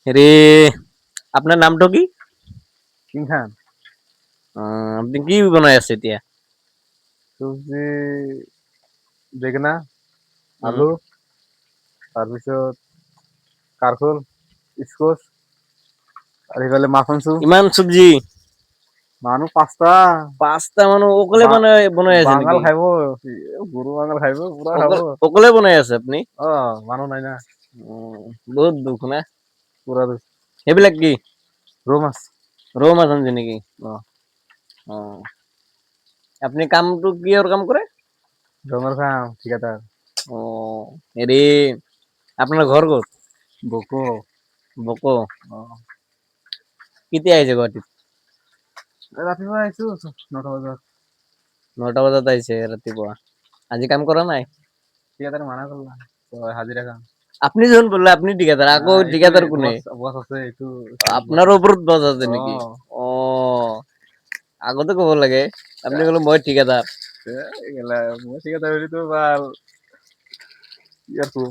রে আপনার নামটো কি? কিং খান আপনি কি বনাই আছে এতিয়া? চব্জি বেঙেনা উম, আলু তাৰপিছত কাৰকল স্কোচ আৰু সেইফালে মাখন ইমান চব্জি মানুহ পাঁচটা 5টা মানুহ অকলে বনাই আছে বাঙাল নেকি? খাইব গৰু বাঙাল খাইব পুৰা খাব অকলে বনাই আছে আপনি? মানুহ নাই না বহুত দুখ না। পুৰা সেইবিলাক কি? ৰৌ মাছ ৰৌ মাছ আনছে নেকি? অ অ'। আপনি কামটো কিহৰ কাম কৰে? ৰঙৰ কাম ঠিকাদাৰ অ', হেৰি আপোনাৰ ঘৰ ক'ত? বকো বক। অ কেতিয়া আহিছে গুৱাহাটীত? ৰাতিপুৱা আহিছো 9টা বজাত। 9টা বজাত আহিছে ৰাতিপুৱা। আজি কাম কৰা নাই? ঠিকাদাৰে মানা কৰলা হাজিৰা কাম আপনি যখন বললে আপনি ঠিকাদাৰ, আকৌ এইটো ঠিকাদাৰ কোনে? বছ আছে এইটো ওচৰত বছ আপনাৰ আছে ওপৰত বস আছে অ নেকি? অ', আগতে ক'ব লাগে। আপনি ক'লে মই ঠিকাদার। মই ঠিকাদাৰ হ'লেতো ভাল কি আৰু